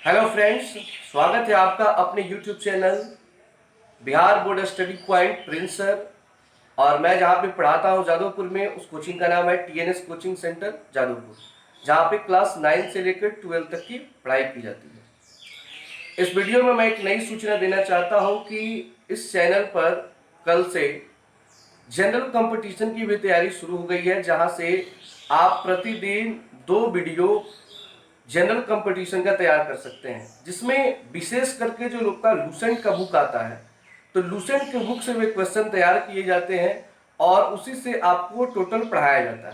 Hello friends, स्वागत है आपका अपने YouTube channel Bihar board study point Prince sir. और मैं जहाँ पे पढ़ाता हूँ जादवपुर में, उस कोचिंग का नाम है टीएनएस कोचिंग सेंटर जादवपुर, जहाँ पे क्लास 9 से लेकर 12 तक की पढ़ाई की जाती है। इस वीडियो में मैं एक नई सूचना देना चाहता हूँ कि इस चैनल पर कल से जनरल कंपटीशन की भी तैयारी शुरू हो गई है, जहाँ से आप प्रतिदिन 2 वीडियो जनरल कंपटीशन का तैयार कर सकते हैं, जिसमें विशेष करके जो लोग का लूसेंट का बुक आता है, तो लूसेंट के बुक से वे क्वेश्चन तैयार किए जाते हैं और उसी से आपको टोटल पढ़ाया जाता है।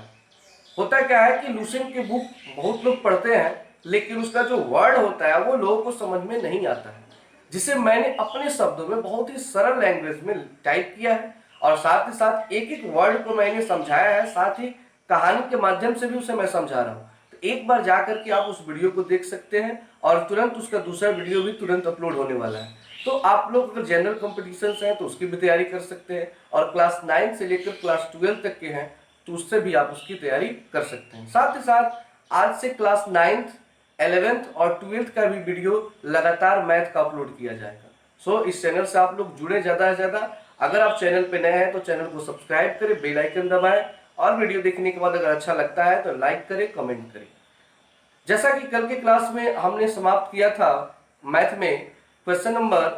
होता क्या है कि लूसेंट के बुक बहुत लोग पढ़ते हैं, लेकिन उसका जो वर्ड होता है वो लोगों को समझ में नहीं आता है, जिसे मैंने अपने शब्दों में बहुत ही सरल लैंग्वेज में टाइप किया है और साथ ही साथ एक एक वर्ड को मैंने समझाया है, साथ ही कहानी के माध्यम से भी उसे मैं समझा रहा हूँ। तो एक बार जाकर के आप उस वीडियो को देख सकते हैं और तुरंत उसका दूसरा वीडियो भी तुरंत अपलोड होने वाला है। तो आप लोग अगर जनरल कॉम्पिटिशन हैं तो उसकी भी तैयारी कर सकते हैं, और क्लास 9 से लेकर क्लास 12 तक के हैं तो उससे भी आप उसकी तैयारी कर सकते हैं। साथ ही साथ आज से क्लास 9th, 11th और 12th का भी वीडियो लगातार मैथ का अपलोड किया जाएगा। सो इस चैनल से आप लोग जुड़े ज़्यादा से ज़्यादा। अगर आप चैनल पे नए हैं तो चैनल को सब्सक्राइब करें, बेल आइकन दबाएं, और वीडियो देखने के बाद अगर अच्छा लगता है तो लाइक करें, कमेंट करें। जैसा कि कल के क्लास में हमने समाप्त किया था मैथ में क्वेश्चन नंबर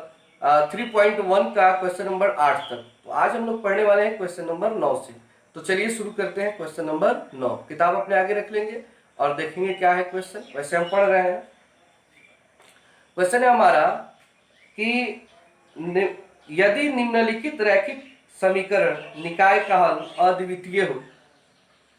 3.1 का क्वेश्चन नंबर 8 तक, तो आज हम लोग पढ़ने वाले हैं क्वेश्चन नंबर 9 से। तो चलिए शुरू करते हैं क्वेश्चन नंबर 9। किताब अपने आगे रख लेंगे और देखेंगे क्या है क्वेश्चन। वैसे हम पढ़ रहे हैं। क्वेश्चन है हमारा कि यदि निम्नलिखित रैखिक समीकरण निकाय का हल अद्वितीय हो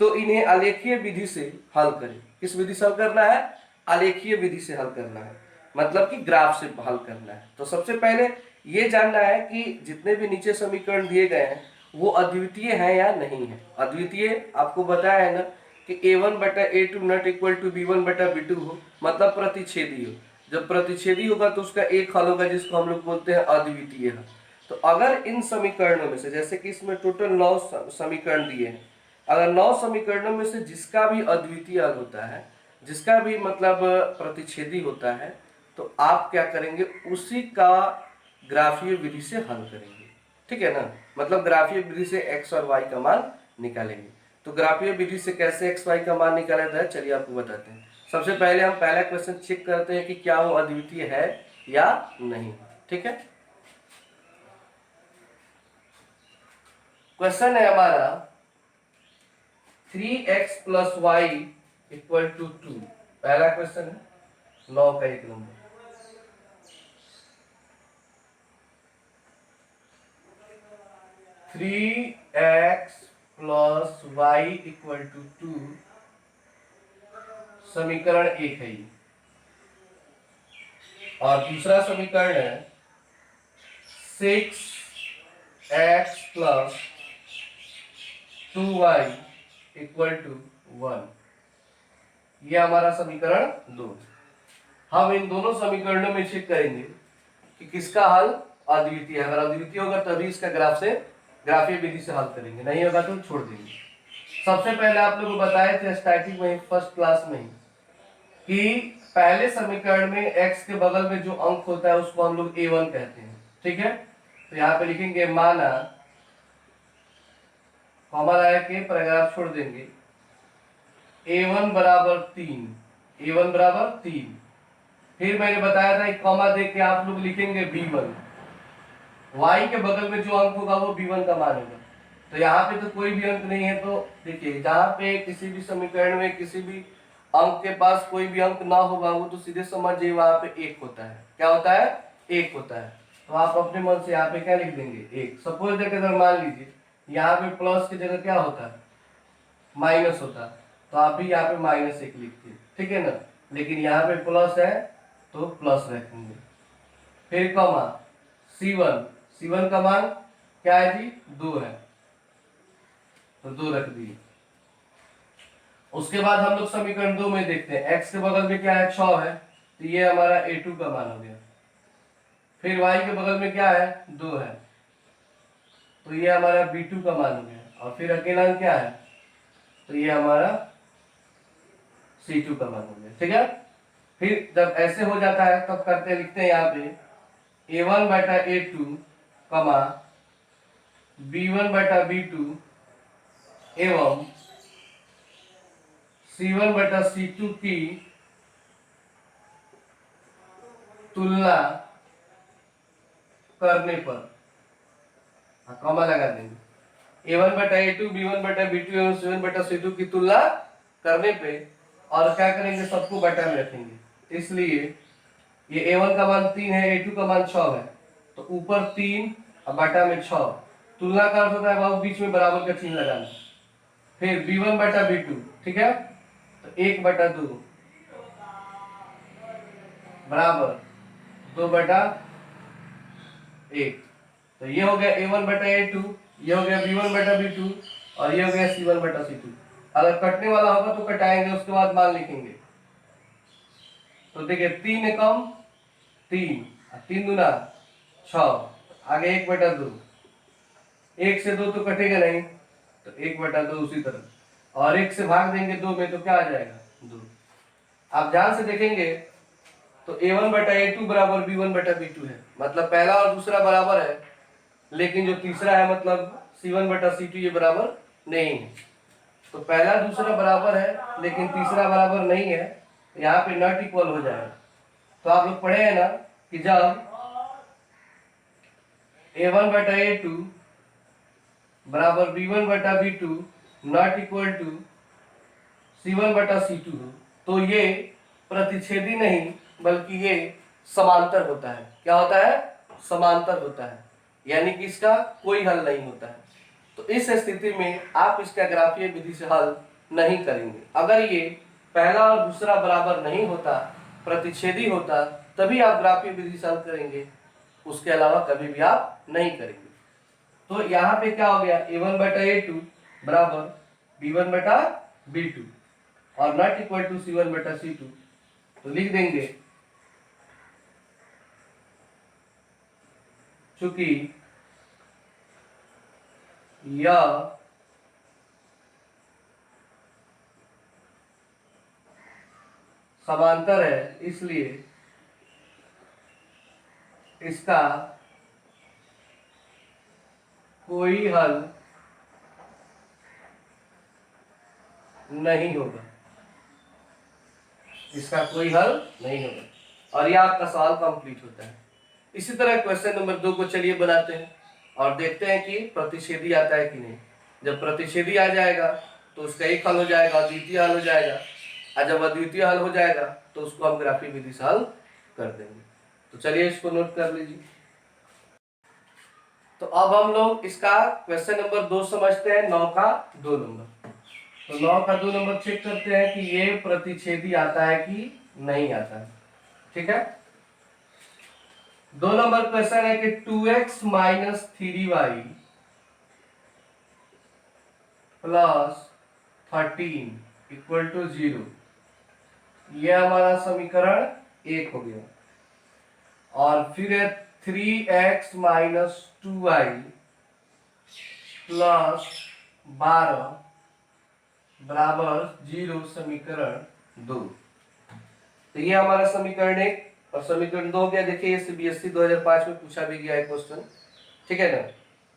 तो इन्हें आलेखीय विधि से हल करें। किस विधि से हल करना है? आलेखीय विधि से हल करना है, मतलब कि ग्राफ से हल करना है। तो सबसे पहले ये जानना है कि जितने भी नीचे समीकरण दिए गए हैं वो अद्वितीय हैं या नहीं है। अद्वितीय आपको बताया है ना कि a1 बटा a2 not equal to b1 बटा b2 हो, मतलब प्रतिच्छेदी हो। जब प्रतिच्छेदी होगा तो उसका एक हल होगा, जिसको हम लोग बोलते हैं अद्वितीय हल। तो अगर इन समीकरणों में से, जैसे कि इसमें टोटल 9 समीकरण दिए हैं, अगर 9 समीकरणों में से जिसका भी अद्वितीय हल होता है, जिसका भी मतलब प्रतिच्छेदी होता है, तो आप क्या करेंगे, उसी का ग्राफीय विधि से हल करेंगे। ठीक है ना, मतलब ग्राफीय विधि से x और y का मान निकालेंगे। तो ग्राफीय विधि से कैसे x y का मान निकाला जाता है, चलिए आपको बताते हैं। सबसे पहले हम पहला क्वेश्चन चेक करते हैं कि क्या वो अद्वितीय है या नहीं। ठीक है, क्वेश्चन है हमारा 3x plus Y equal to 2। पहला क्वेश्चन है 9 का 1 नंबर। 3x plus Y equal to 2 समीकरण 1 है ये। और दूसरा समीकरण है 6x plus 2y equal to 1। ये हमारा समीकरण 2। हम इन दोनों समीकरणों में चेक करेंगे कि किसका हल अद्वितीय है। अगर अद्वितीय होगा तभी इसका ग्राफीय विधि से हल करेंगे, नहीं होगा तो छोड़ देंगे। सबसे पहले आप लोगों को बताए थे स्टैटिक में, फर्स्ट क्लास में, कि पहले समीकरण में x के बगल में जो अंक होता है उसको हम लोग a1 कहते हैं। ठीक है, तो यहाँ पे लिखेंगे माना, कॉमा लगा के पैराग्राफ छोड़ देंगे, a1 बराबर 3, a1 बराबर 3। फिर मैंने बताया था एक कॉमा दे के आप लोग लिखेंगे b1, y के बगल में जो अंक होगा वो b1 का मान होगा। तो यहाँ पे तो कोई भी अंक नहीं है, तो देखिए जहाँ पे किसी भी समीकरण में किसी भी अंक के पास कोई भी अंक ना होगा, वो तो सीधे समझिए वहां पे 1 होता है। क्या होता है? 1 होता है। तो आप अपने मन से यहाँ पे क्या लिख देंगे? 1। सपोज देखिए, अगर मान लीजिए यहाँ पे प्लस की जगह क्या होता है? माइनस होता है, तो आप भी यहाँ पे -1 लिखिए। ठीक है ना, लेकिन यहाँ पे प्लस है तो प्लस रखेंगे। फिर कॉमा C1, C1 का मान क्या है जी? 2 है, तो 2 रख दिए। उसके बाद हम लोग समीकरण 2 में देखते हैं, x के बगल में क्या है? 6 है, तो ये हमारा a2 का मान हो गया। फिर y के बगल में क्या है? 2 है, तो ये हमारा b2 का मान हो गया। और फिर अकेला क्या है? तो ये हमारा c2 का मान हो गया। ठीक है, फिर जब ऐसे हो जाता है तब करते लिखते हैं यहाँ पे A1 बटा A2 कमा B1 बटा B2 एवं C1 बटा C2 की तुलना करने पर, कॉमा लगा देंगे, A1 बटा A2 B1 बटा B2 एवं C1 बटा C2 की तुलना करने पे, और क्या करेंगे, सबको बटा में रखेंगे। इसलिए ये A1 का मान 3 है, A2 का मान 6 है, तो ऊपर 3 और बटा में 6। तुलना का अर्थ होता है बाबू बीच में बराबर का चिन्ह लगाना। फिर B1 बटा B2, ठीक है, तो 1 बटा 2 बराबर 2 बटा 1। तो ये हो गया A1 बटा A2, ये हो गया B1 बटा B2, और ये हो गया C1 बटा C2। अगर कटने वाला होगा तो कटाएंगे, उसके बाद मान लिखेंगे। तो देखिए 3 एकम 3, 3 दूना 6, आगे 1 बटा 2, 1 से 2 तो कटेगा नहीं, तो 1 बटा 2 उसी तरह, और 1 से भाग देंगे 2 में तो क्या आ जाएगा, 2। आप ध्यान से देखेंगे तो A1 बटा A2 बराबर B1 बटा B2 है, मतलब पहला और दूसरा बराबर है, लेकिन जो तीसरा है मतलब C1 बटा C2 ये बराबर नहीं है। तो पहला दूसरा बराबर है लेकिन तीसरा बराबर नहीं है, यहाँ पे नॉट इक्वल हो जाएगा। तो आप लोग पढ़े हैं ना कि जब A1 बटा A2 बराबर B1 बटा B2 not equal to C1 बटा C2 हो, तो ये प्रतिच्छेदी नहीं बल्कि ये समांतर होता है। क्या होता है, समांतर होता है, यानी कि इसका कोई हल नहीं होता है। तो इस स्थिति में आप इसका ग्राफीय विधि से हल नहीं करेंगे। अगर ये पहला और दूसरा बराबर नहीं होता, प्रतिच्छेदी होता, तभी आप ग्राफीय विधि से हल करेंगे, उसके अलावा कभी भी आप नहीं करेंगे। तो यहाँ पे क्या हो गया, A1 बटा A2 बराबर B1 बटा B2 और नॉट इक्वल टू C1 बटा C2। तो लिख देंगे चूंकि यह समांतर है इसलिए इसका कोई हल नहीं होगा, इसका कोई हल नहीं होगा। और यह आपका सवाल कंप्लीट होता है। इसी तरह क्वेश्चन नंबर 2 को चलिए बनाते हैं और देखते हैं कि प्रतिच्छेदी आता है कि नहीं। जब प्रतिच्छेदी आ जाएगा तो उसका एक हल हो जाएगा, अद्वितीय हल हो जाएगा, और जब अद्वितीय हल हो जाएगा तो उसको हम ग्राफीय विधि से हल कर देंगे। तो चलिए इसको नोट कर लीजिए। तो अब हम लोग इसका क्वेश्चन नंबर 2 समझते हैं, 9 का 2 नंबर। तो 9 का 2 नंबर चेक करते हैं कि ये प्रतिच्छेदी आता है कि नहीं आता है। ठीक है, 2 नंबर क्वेश्चन है कि 2x minus 3y plus 13 equal to 0, यह हमारा समीकरण 1 हो गया। और फिर है 3x माइनस 2y प्लस 12 बराबर 0, समीकरण 2। तो ये हमारा समीकरण 1 और समीकरण 2 हो गया। देखिए सीबीएसई 2005 में पूछा भी गया है क्वेश्चन, ठीक है ना।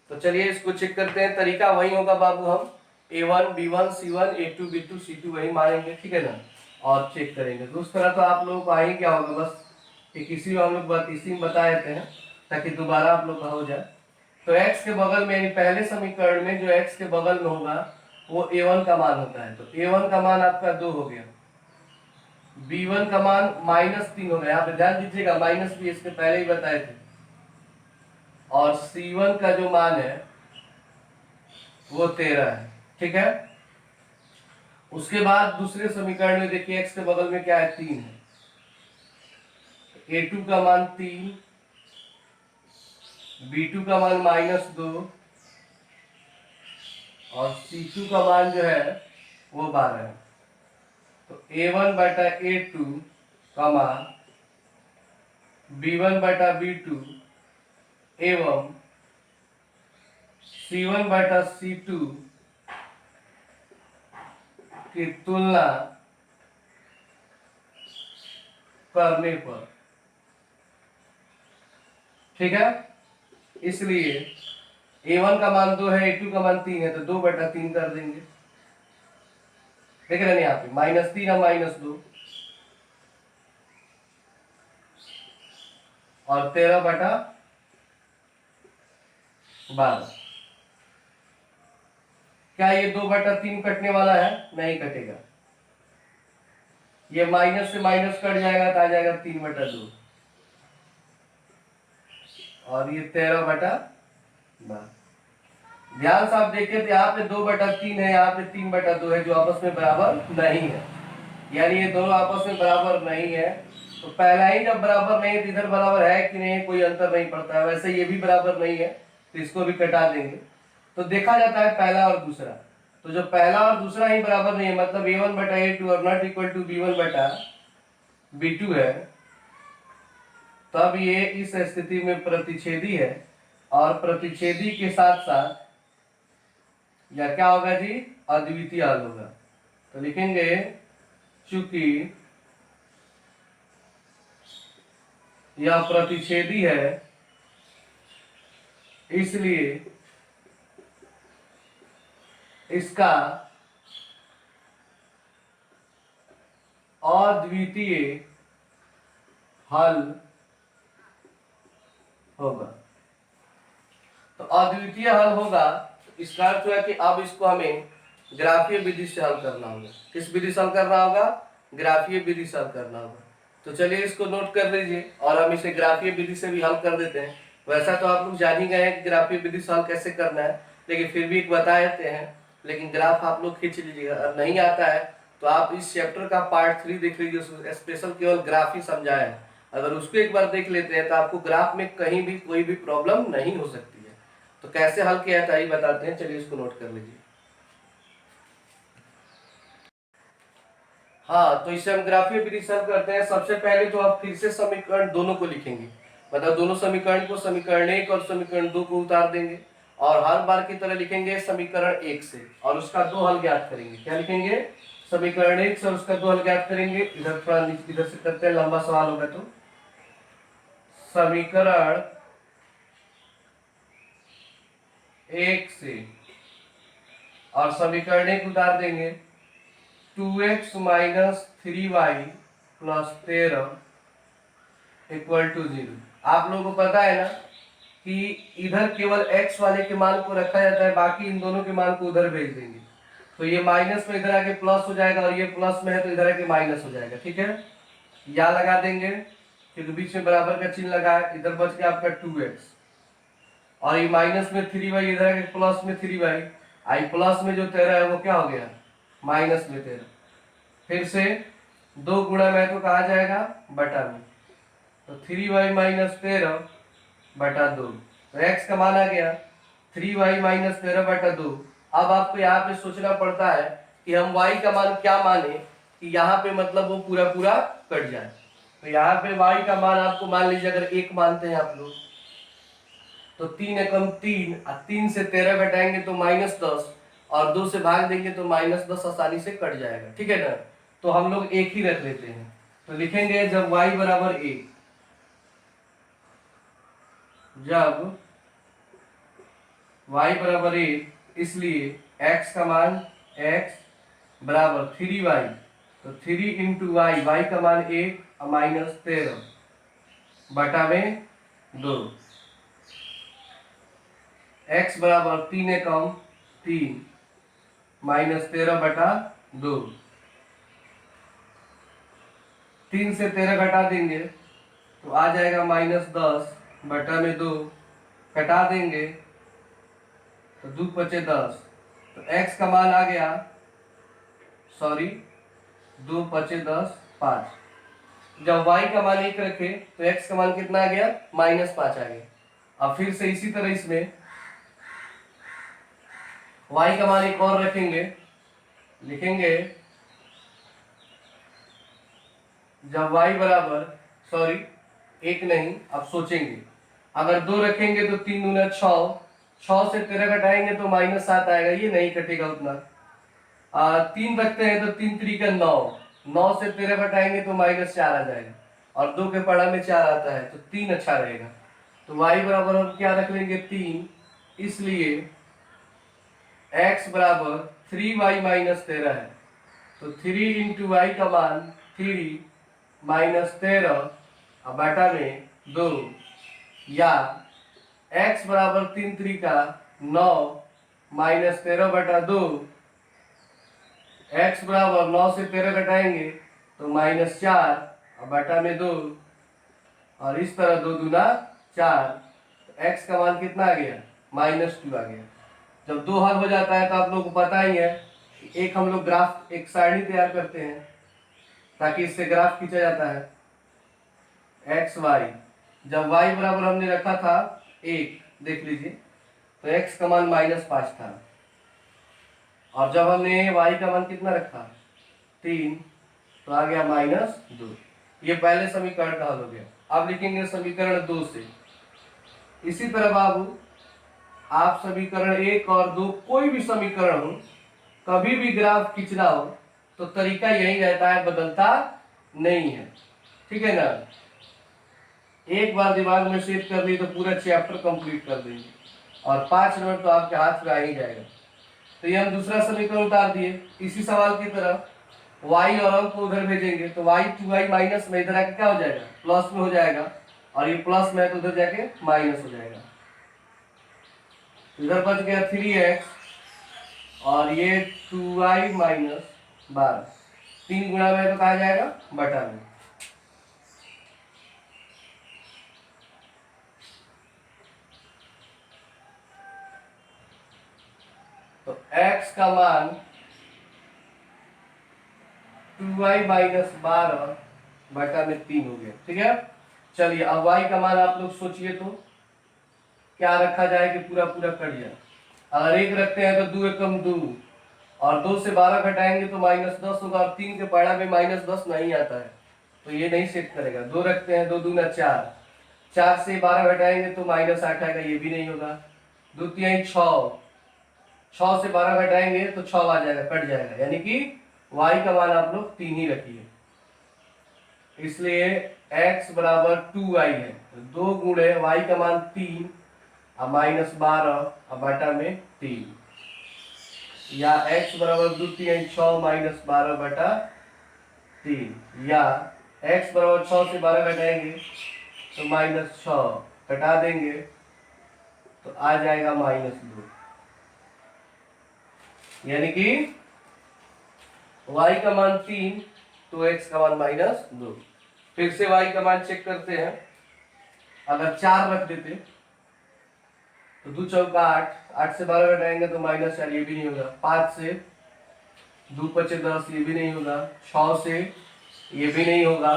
तो चलिए इसको चेक करते हैं। तरीका वही होगा बाबू, हम A1 B1 C1 A2 B2 C2 वही मारेंगे, ठीक है ना, और चेक करेंगे। तो उस तरह तो आप लोगों को आ ही क्या होगा, बस किसी हम लोग इसी में बता देते हैं ताकि दोबारा आप लोग का हो जाए। तो x के बगल में, यानी पहले समीकरण में जो x के बगल में होगा वो A1 का मान होता है। तो A1 का मान आपका 2 हो गया, B1 का मान -3 हो गया, यहाँ पे ध्यान दीजिएगा, माइनस भी इसके पहले ही बताए थे। और C1 का जो मान है वो 13 है, ठीक है। उसके बाद दूसरे समीकरण में देखिए x के बगल में क्या है, 3 है। A2 का मान 3, B2 का मान -2 और C2 का मान जो है वो 12 है। तो A1 बटा A2 कमा B1 बटा B2 एवं C1 बटा C2 की तुलना करने पर, ठीक है। इसलिए a1 का मान 2 है, a2 का मान 3 है, तो 2/3 कर देंगे। देख रहे हैं यहाँ पे -3 और -2 और 13/12। क्या ये 2/3 कटने वाला है? नहीं कटेगा। ये माइनस से माइनस कट जाएगा तो आ जाएगा 3/2 और ये 13/12। ध्यान से आप देखें तो यहाँ पे 2/3 है, यहाँ पे 3/2 है, जो आपस में बराबर नहीं है। यानी ये दोनों आपस में बराबर नहीं है। तो पहला ही जब बराबर नहीं है तो इधर बराबर है कि नहीं, कोई अंतर नहीं पड़ता है। वैसे ये भी बराबर नहीं है तो इसको भी कटा देंगे। तो देखा जाता है पहला और दूसरा। तो जो पहला और दूसरा ही बराबर नहीं है, मतलब a1/a2 और नॉट इक्वल टू b1/b2 है, तब ये इस स्थिति में प्रतिच्छेदी है। और प्रतिच्छेदी के साथ साथ या क्या होगा जी, अद्वितीय हल होगा। तो लिखेंगे चूंकि यह प्रतिच्छेदी है, इसलिए इसका अद्वितीय हल होगा। तो अद्वितीय हल होगा, इसका अर्थ है कि अब इसको हमें ग्राफीय विधि से हल करना होगा। किस विधि से हल करना होगा? ग्राफीय विधि से हल करना होगा। तो चलिए इसको नोट कर लीजिए और हम इसे ग्राफीय विधि से भी हल कर देते हैं। वैसा तो आप लोग जान ही गए हैं कि ग्राफीय विधि से हल कैसे करना है, लेकिन फिर भी एक बता देते हैं। लेकिन ग्राफ आप लोग खींच लीजिएगा, और नहीं आता है तो आप इस चैप्टर का पार्ट 3 देख लीजिए, उसमें स्पेशल केवल ग्राफ ही समझाया है। अगर उसको एक बार देख लेते हैं तो आपको ग्राफ में कहीं भी कोई भी प्रॉब्लम नहीं हो सकती है। तो कैसे हल किया था ये बताते हैं, चलिए इसको नोट कर लीजिए। हाँ, तो इसे हम ग्राफीय विधि से हल करते हैं। सबसे पहले तो आप फिर से समीकरण दोनों को लिखेंगे, मतलब दोनों समीकरण को, समीकरण 1 और समीकरण 2 को उतार देंगे और हर बार की तरह लिखेंगे समीकरण 1 से और उसका 2 हल ज्ञात करेंगे। क्या लिखेंगे? समीकरण 1 से उसका 2 हल ज्ञात करेंगे। इधर थोड़ा इधर से करते हैं, लंबा सवाल होगा। तो समीकरण 1 से और समीकरण 1 उतार देंगे। 2x - 3y + 13 = 0। आप लोगों को पता है ना कि इधर केवल x वाले के मान को रखा जाता है, बाकी इन दोनों के मान को उधर भेज देंगे। तो ये माइनस में इधर आके प्लस हो जाएगा और ये प्लस में है तो इधर आके माइनस हो जाएगा। ठीक है, या लगा देंगे क्योंकि बीच में बराबर का चिन्ह लगा है। इधर बच गया आपका 2x और ये माइनस में 3y, इधर आके प्लस में 3y। आई प्लस में जो 13 है वो क्या हो गया? माइनस में 13। फिर से 2 गुणा में तो कहा जाएगा बटा में, तो 3y - 13/2। तो x का मान आ गया 3y - 13/2। अब आपको यहाँ पे सोचना पड़ता है कि हम y का मान क्या माने कि यहाँ पे मतलब वो पूरा पूरा कट जाए। तो यहाँ पे y का मान आपको मान लीजिए, अगर 1 मानते हैं आप लोग, तो 3 एकम 3, 3 से 13 घटाएंगे तो -10 और 2 से भाग देंगे तो -10 आसानी से कट जाएगा। ठीक है ना, तो हम लोग एक ही रख लेते हैं। तो लिखेंगे जब y बराबर 1, जब y बराबर 1, इसलिए x का मान x बराबर 3y, तो 3 × y, y का मान 1 -13 बटा में 2। x बराबर 3 एकम 3 -13/2। 3 से 13 घटा देंगे तो आ जाएगा -10 बटा में 2। घटा देंगे तो 2 × 10, तो x का मान आ गया, सॉरी 2 × 10 5। जब y का मान 1 रखे तो x का मान कितना आ गया? -5 आ गया। अब फिर से इसी तरह इसमें y का मान एक और रखेंगे, लिखेंगे जब y बराबर, सॉरी 1 नहीं, अब सोचेंगे, अगर 2 रखेंगे तो 3 दूना 6, 6 से 13 घटाएंगे तो -7 आएगा, ये नहीं कटेगा उतना। 3 रखते हैं तो 3 × 3 = 9, 9 से 13 घटाएंगे तो -4 आ जाएगा। और 2 के पढ़ा में 4 आता है तो 3 अच्छा रहेगा। तो y बराबर हम क्या रख लेंगे 3, इसलिए x बराबर 3y माइनस 13 है। तो 3 इंटू वाई का मान 3 माइनस 13 और बटा में 2, या x बराबर 3 3 का 9 माइनस 13 बटा 2, x बराबर 9 से 13 घटाएंगे तो माइनस 4 और बटा में 2, और इस तरह 2 दूना 4, तो x का मान कितना आ गया -2 आ गया। जब 2 हल हो जाता है तो आप लोगों को पता ही है, एक हम लोग ग्राफ एक सारणी तैयार करते हैं ताकि इससे ग्राफ खींचा जाता है एक्स वाई। जब y बराबर हमने रखा था 1, देख लीजिए, तो x का मान -5 था, और जब हमने y का मान कितना रखा 3, तो आ गया -2। ये पहले समीकरण का हल हो गया। अब लिखेंगे समीकरण 2 से। इसी तरह बाबू आप समीकरण 1 और 2 कोई भी समीकरण हो, कभी भी ग्राफ खींचना हो तो तरीका यही रहता है, बदलता नहीं है, ठीक है ना। एक बार दिमाग में सेट कर ली तो पूरा चैप्टर कंप्लीट कर देंगे, और 5 मिनट तो आपके हाथ में आ ही जाएगा। तो ये हम दूसरा समीकरण उतार दिए। इसी सवाल की तरह y और अंक को उधर भेजेंगे तो y 2y माइनस में इधर आके क्या हो जाएगा प्लस में हो जाएगा, और ये प्लस में है तो उधर जाके माइनस हो जाएगा। इधर बच गया 3x और ये 2y माइनस 12, 3 गुणा में तो कहा जाएगा बटा में। तो x का मान 2y माइनस 12 बटा में 3 हो गया, ठीक है। चलिए अब y का मान आप लोग सोचिए तो क्या रखा जाए कि पूरा पूरा कट जाए। अगर 1 रखते हैं तो 2 एकम 2, और 2 से 12 घटाएंगे तो -10 होगा, और 3 के पढ़ा में -10 नहीं आता है तो ये नहीं सेट करेगा। 2 रखते हैं, 2 दूना 4, 4 से 12 घटाएंगे तो -8 आएगा, ये भी नहीं होगा। 2 3 6, 6 से 12 घटाएंगे तो 6 आ जाएगा, कट जाएगा, यानी कि y का मान आप लोग 3 ही रखिए। इसलिए x बराबर 2y है, तो 2 गुणे y का मान 3 और -12 और बटा में 3, या x बराबर 2 3 6 -12 बटा 3, या x बराबर 6 से 12 घटाएंगे तो -6 घटा देंगे तो आ जाएगा -2, यानी कि y का मान 3 तो x का मान -2। फिर से y का मान चेक करते हैं। अगर 4 रख देते तो 2 चौका 8, 8 से 12 घटाएंगे तो -4, ये भी नहीं होगा। 5 से 2 पचे 10, ये भी नहीं होगा। 6 से ये भी नहीं होगा,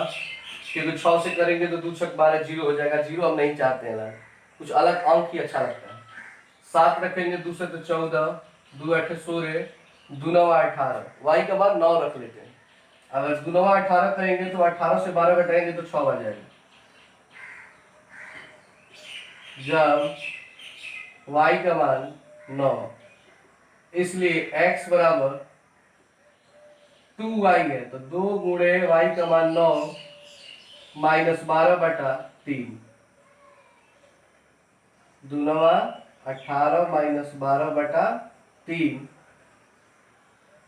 क्योंकि 6 से करेंगे तो 2 छक 12, 0 हो जाएगा। 0 हम नहीं चाहते हैं ना, कुछ अलग अंक ही अच्छा लगता है। 7 रखेंगे 2 से तो 14, 2 8 16, 2 9 18, y का मान 9 रख लेते हैं। अगर 2 9 18 करेंगे तो 18 से 12 घटाएंगे तो 6 आ जाएगा। जब y का मान 9, इसलिए x बराबर 2y है, तो 2 गुणे y का मान 9 -12 बटा 3, 2 9 18 -12 बटा 3,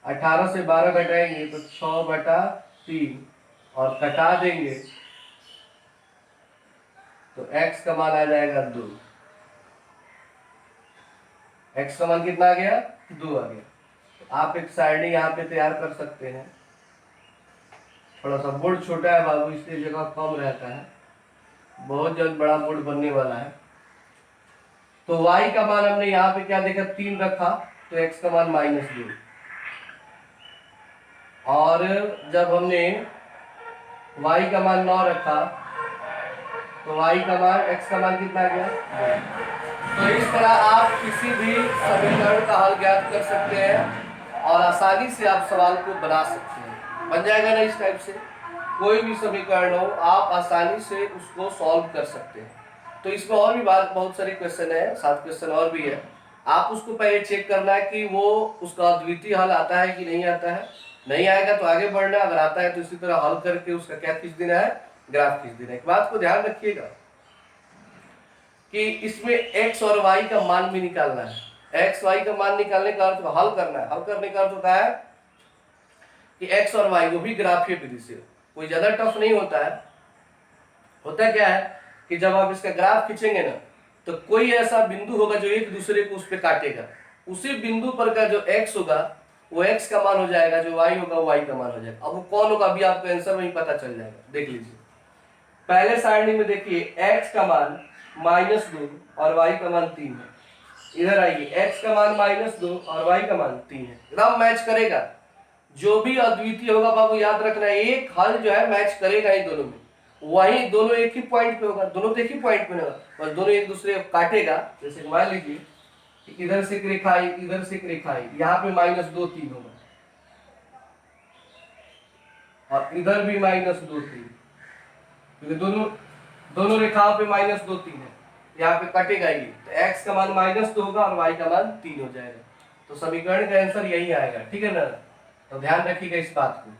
18 से 12 घटाएंगे तो 6 बटा 3, और कटा देंगे तो x का मान आ जाएगा 2। x का मान कितना आ गया 2 आ गया। तो आप एक सारणी यहाँ पे तैयार कर सकते हैं। थोड़ा सा बोर्ड छोटा है बाबू, इसलिए जगह कम रहता है, बहुत जल्द बड़ा बोर्ड बनने वाला है। तो y का मान हमने यहाँ पे क्या देखा 3 रखा, तो x का मान -2, और जब हमने y का मान 9 रखा तो y का मान x का मान कितना आ गया 2। तो इस तरह आप किसी भी समीकरण का हल ज्ञात कर सकते हैं और आसानी से आप सवाल को बना सकते हैं। बन जाएगा ना इस टाइप से, कोई भी समीकरण हो आप आसानी से उसको सॉल्व कर सकते हैं। तो इसमें और भी बात बहुत सारे क्वेश्चन है, 7 क्वेश्चन और भी है। आप उसको पहले चेक करना है कि वो उसका अद्वितीय हल आता है कि नहीं आता है। नहीं आएगा तो आगे बढ़ना, अगर आता है तो इसी तरह हल करके उसका क्या खींच देना है ग्राफ खींच देना। एक बात को ध्यान रखिएगा कि इसमें x और y का मान भी निकालना है। x y का मान निकालने का अर्थ हल करना है। हल करने का अर्थ होता है कि x और y वो भी ग्राफीय विधि से, कोई ज्यादा टफ नहीं होता है। होता क्या है कि जब आप इसका ग्राफ खींचेंगे ना, तो कोई ऐसा बिंदु होगा जो एक दूसरे को उस पर काटेगा। उसी बिंदु पर का जो x होगा वो x का मान हो जाएगा, जो y होगा वो y का मान हो जाएगा। अब वो कौन होगा अभी आपको आंसर वहीं पता चल जाएगा। देख लीजिए पहले सारणी में देखिए x का मान -2 और y का मान 3 है। इधर आइए x का मान -2 और y का मान 3 है, एकदम मैच करेगा। जो भी अद्वितीय होगा बाबू याद रखना, एक हल जो है मैच करेगा ही दोनों में। वही दोनों एक ही पॉइंट पे होगा, दोनों तो एक ही पॉइंट पे होगा, बस दोनों एक दूसरे को काटेगा। जैसे मान लीजिए कि इधर से एक रेखा आई, इधर से एक रेखा आई, यहाँ पे -2 3 होगा और इधर भी -2 3, क्योंकि दोनों रेखाओं पे -2 3 है, यहाँ पे कटेगा ही। तो x का मान -2 होगा और y का मान 3 हो जाएगा। तो समीकरण का आंसर यही आएगा, ठीक है ना। तो ध्यान रखिएगा इस बात को।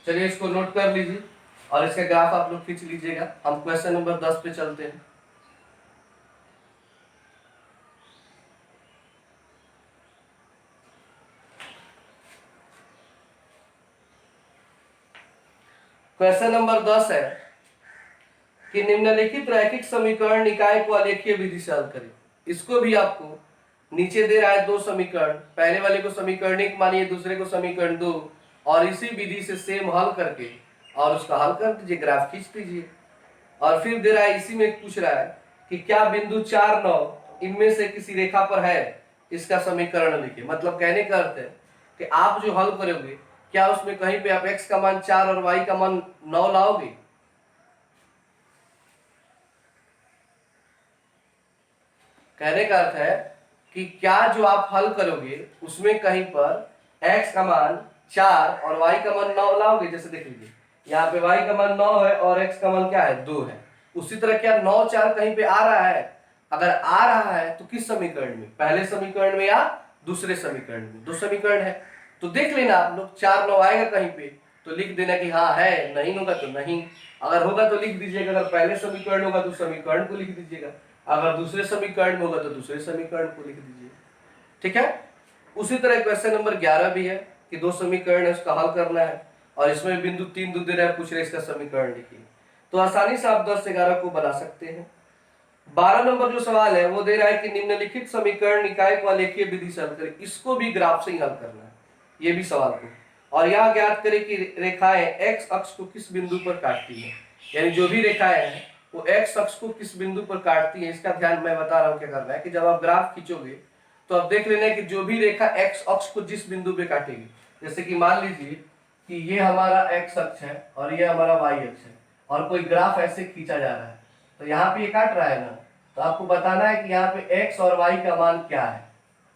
चलिए इसको नोट कर लीजिए और इसका ग्राफ आप लोग खींच लीजिएगा। हम क्वेश्चन नंबर 10 पे चलते हैं। क्वेश्चन नंबर 10 है कि निम्नलिखित रैखिक समीकरण निकाय को आलेखीय विधि से हल करें। इसको भी आपको नीचे दे रहा है दो समीकरण, पहले वाले को समीकरण 1 मानिए, दूसरे को समीकरण 2, और इसी विधि से सेम हल करके और उसका हल कर दीजिए, ग्राफ खींच दीजिए। और फिर दे रहा है, इसी में पूछ रहा है कि क्या बिंदु 4 9 इनमें से किसी रेखा पर है, इसका समीकरण लिखिए। मतलब कहने का अर्थ है कि आप जो हल करोगे क्या उसमें कहीं पे आप x का मान 4 और y का मान 9 लाओगे? कहने का अर्थ है कि क्या जो आप हल करोगे उसमें कहीं पर x का मान 4 और y का मान 9 लाओगे। जैसे देख लीजिए यहाँ पे y का मान 9 है और x का मान क्या है 2 है। उसी तरह क्या 9 4 कहीं पे आ रहा है? अगर आ रहा है तो किस समीकरण में, पहले समीकरण में या दूसरे समीकरण में? दो समीकरण है तो देख लेना आप लोग, 4 9 आएगा कहीं पे तो लिख देना कि हाँ है, नहीं होगा तो नहीं, अगर होगा तो लिख दीजिएगा। अगर पहले समीकरण होगा तो समीकरण को लिख दीजिएगा, अगर दूसरे समीकरण में होगा तो दूसरे समीकरण को लिख दीजिए, ठीक है। उसी तरह क्वेश्चन नंबर 11 भी है कि दो समीकरण है उसका हल करना है और इसमें बिंदु 3 दे रहा है, पूछ रहे इसका समीकरण लिखिए। तो आसानी से आप 10 से 11 को बना सकते हैं। 12 नंबर जो सवाल है वो दे रहा है कि निम्नलिखित समीकरण निकाय को आलेखीय विधि से हल करें। इसको भी ग्राफ से ही हल करना है, ये भी सवाल को। और यह ज्ञात करें कि रेखाएं x अक्ष को किस बिंदु पर काटती है, यानी जो भी रेखाएं हैं वो x अक्ष को किस बिंदु पर काटती है। इसका ध्यान मैं बता रहा हूँ क्या करना है कि जब आप ग्राफ खींचोगे तो आप देख लेना कि जो भी रेखा x अक्ष को जिस बिंदु पे काटेगी, जैसे कि मान लीजिए कि ये हमारा x अक्ष है और ये हमारा y अक्ष है और कोई ग्राफ ऐसे खींचा जा रहा है, तो यहाँ पे ये काट रहा है ना, तो आपको बताना है कि यहाँ पे x और y का मान क्या है,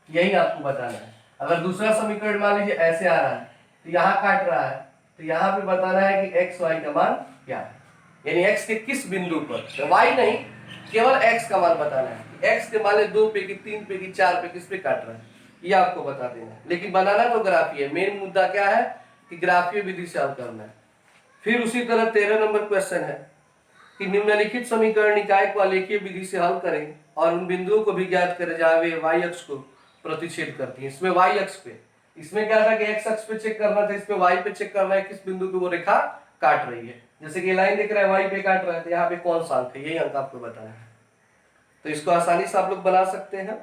यही आपको बताना है। अगर दूसरा समीकरण मान लीजिए ऐसे आ रहा है तो यहाँ काट रहा है, तो यहाँ पे बताना है कि x y का मान क्या है, यानी x के किस बिंदु पर, तो y नहीं, केवल x का मान बताना है। x के मान 2 पे की 3 पे की 4 पे किस पे काट रहा है, ये आपको बता देना है। लेकिन बनाना तो ग्राफीय है, मेन मुद्दा क्या है कि ग्राफीय विधि से हल करना है। फिर उसी तरह 13 नंबर क्वेश्चन है कि निम्नलिखित समीकरण निकाय को आलेखीय विधि से हल करें और उन बिंदुओं को भी ज्ञात करें जहां वे y अक्ष को प्रतिच्छेद करती हैं। इसमें y अक्ष पे, इसमें क्या था कि x अक्ष पे चेक करना था, इसमें y पे चेक करना है किस बिंदु पे वो रेखा काट रही है। जैसे कि लाइन दिख रहा है y पे काट रहा है, तो यहाँ पे कौन सा अंक है, यही अंक आपको बताना है। तो इसको आसानी से आप लोग बना सकते हैं।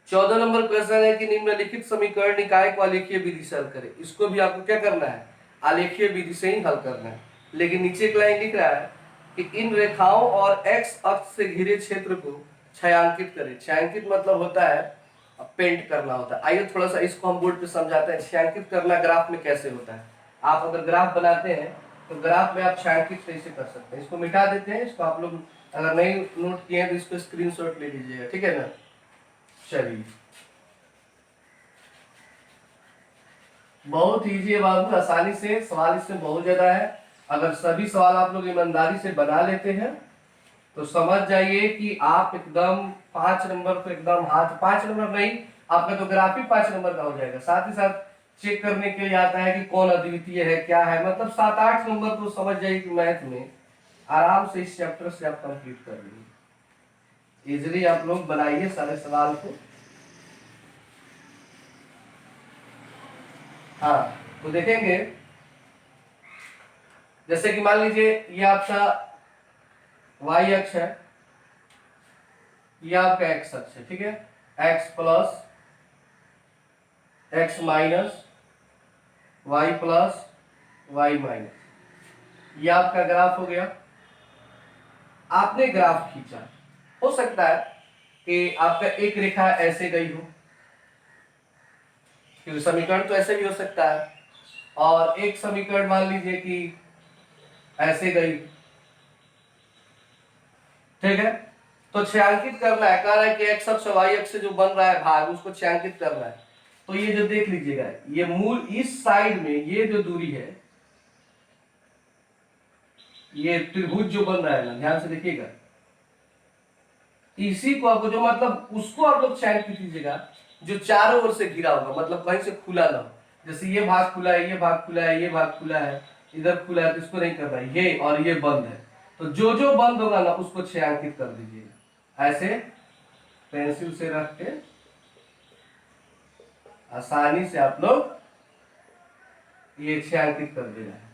14 नंबर क्वेश्चन है कि निम्नलिखित समीकरण निकाय को आलेखीय विधि से हल करें। इसको भी आपको क्या करना है, आलेखीय विधि से ही हल करना है। लेकिन नीचे एक लाइन लिख रहा है कि इन रेखाओं और x अक्ष से घिरे क्षेत्र को छायांकित करें। छायांकित मतलब होता है पेंट करना होता है। आइए थोड़ा सा इसको हम बोर्ड पे समझाते हैं, छायांकित करना ग्राफ में कैसे होता है। आप अगर ग्राफ बनाते हैं तो ग्राफ में आप छायांकित कैसे कर सकते हैं। इसको मिटा देते हैं, इसको आप लोग अगर नहीं नोट किए हैं तो इसको स्क्रीनशॉट ले लीजिएगा, ठीक है ना। चलिए बहुत इजी है बाबू, आसानी से सवाल इसमें बहुत ज्यादा है। अगर सभी सवाल आप लोग ईमानदारी से बना लेते हैं तो समझ जाइए कि आप एकदम 5 नंबर तो एकदम हाथ, 5 नंबर नहीं, आपका तो ग्राफ ही 5 नंबर का हो जाएगा। साथ ही साथ चेक करने के लिए आता है कि कौन अद्वितीय है क्या है, मतलब 7-8 नंबर तो समझ जाइए कि मैथ में आराम से इस चैप्टर से आप कंप्लीट कर लेंगे। इजिली आप लोग बनाइए सारे सवाल को। हाँ, तो देखेंगे जैसे कि मान लीजिए ये आपका y अक्ष है, ये आपका x अक्ष है, ठीक है। x plus x minus y plus y minus, ये आपका ग्राफ हो गया। आपने ग्राफ खींचा, हो सकता है कि आपका एक रेखा ऐसे गई हो, क्योंकि समीकरण तो ऐसे भी हो सकता है, और एक समीकरण मान लीजिए कि ऐसे गई, ठीक है। तो छायांकित करना है, कह रहा है कि x अक्ष y अक्ष से जो बन रहा है भाग उसको छायांकित करना है। तो ये जो देख लीजिएगा, ये मूल इस साइड में ये जो दूरी है, ये त्रिभुज जो बन रहा है ना, ध्यान से देखिएगा, इसी को आपको जो मतलब उसको आप लोग छायांकित कीजिएगा जो चारों ओर से घिरा होगा, मतलब कहीं से खुला ना हो। जैसे ये भाग खुला है, ये भाग खुला है, ये भाग खुला है, इधर खुला है, तो इसको नहीं करना है, ये और ये बंद है। तो जो जो बंद होगा ना उसको छायांकित कर दीजिएगा, ऐसे पेंसिल से रख के आसानी से आप लोग ये छायांकित कर देना है।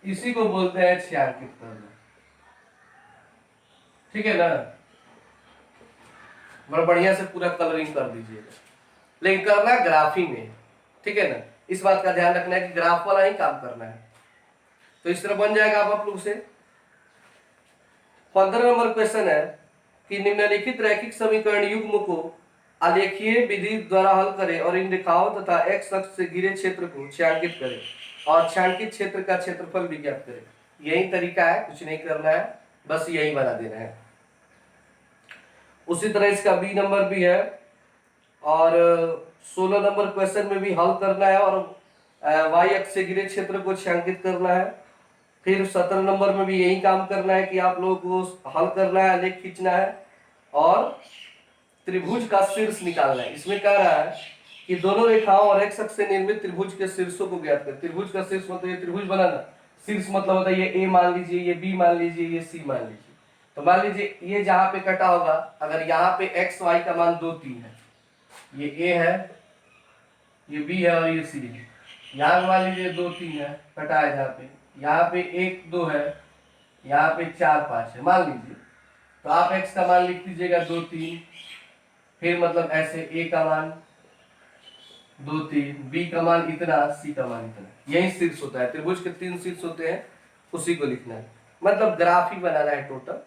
इसी को बोलते हैं छायांकित करना, ठीक है ना। बड़ा बढ़िया से पूरा कलरिंग कर दीजिएगा, लेकिन करना है ग्राफी में, ठीक है ना। इस बात का ध्यान रखना है कि ग्राफ वाला ही काम करना है। तो इस तरह बन जाएगा। आप लोग से 15 नंबर क्वेश्चन है कि निम्नलिखित रैखिक समीकरण युग्म को आलेखीय विधि द्वारा हल करें और इन रेखाओं तथा एक्स अक्ष से घिरे क्षेत्र को छायांकित करें और छायांकित क्षेत्र का क्षेत्रफल भी ज्ञात करें। यही तरीका है, कुछ नहीं करना है, बस यही बना देना है। उसी तरह इसका बी नंबर भी है, और 16 नंबर क्वेश्चन में भी हल करना है और वाई अक्ष से घिरे क्षेत्र को छायांकित करना है। फिर 17 नंबर में भी यही काम करना है कि आप लोगों को हल करना है, आलेख खींचना है और त्रिभुज का शीर्ष निकालना है। इसमें कह रहा है कि दोनों रेखाओं और एक्स अक्ष से निर्मित त्रिभुज के शीर्षों को ज्ञात करें। त्रिभुज का शीर्ष मतलब ये त्रिभुज बनाना, शीर्ष मतलब होता है ये ए मान लीजिए, ये बी मान लीजिए, ये सी मान लीजिए। तो मान लीजिए ये जहां पे कटा होगा, अगर यहाँ पे एक्स वाई का मान 2 3 है, ये ए है, ये बी है और ये सी है। यहाँ मान लीजिए 2 3 है, कटा है जहाँ पे, यहाँ पे 1 2 है, यहाँ पे 4 5 है मान लीजिए। तो आप x का मान लिख दीजिएगा 2 3, फिर मतलब ऐसे a का मान 2 3, b का मान इतना, c का मान इतना। यही शीर्ष होता है, त्रिभुज के 3 शीर्ष होते हैं, उसी को लिखना है, मतलब ग्राफ ही बनाना है टोटल।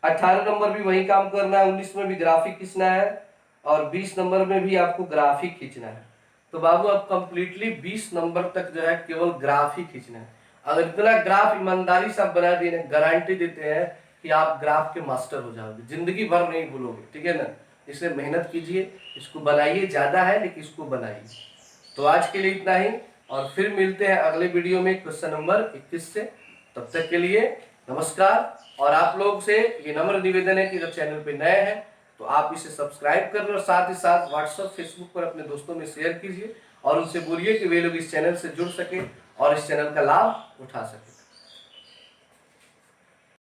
18 नंबर भी वही काम करना है, 19 में भी ग्राफिक खींचना है और 20 नंबर में भी आपको ग्राफिक खींचना है। तो बाबू आप कंप्लीटली 20 नंबर तक जो है केवल ग्राफ ही खींचना है। अगर इतना ग्राफ ईमानदारी से आप बना देने, गारंटी देते हैं कि आप ग्राफ के मास्टर हो जाओगे, जिंदगी भर नहीं भूलोगे, ठीक है ना। इसलिए मेहनत कीजिए, इसको बनाइए, ज्यादा है लेकिन इसको बनाइए। तो आज के लिए इतना ही, और फिर मिलते हैं अगले वीडियो में क्वेश्चन नंबर 21 से। तब तक के लिए नमस्कार। और आप लोग से ये नम्र निवेदन है कि अगर चैनल पे नए हैं तो आप इसे सब्सक्राइब कर लो और साथ ही साथ व्हाट्सएप फेसबुक पर अपने दोस्तों में शेयर कीजिए और उनसे बोलिए कि वे लोग इस चैनल से जुड़ सके और इस चैनल का लाभ उठा सके।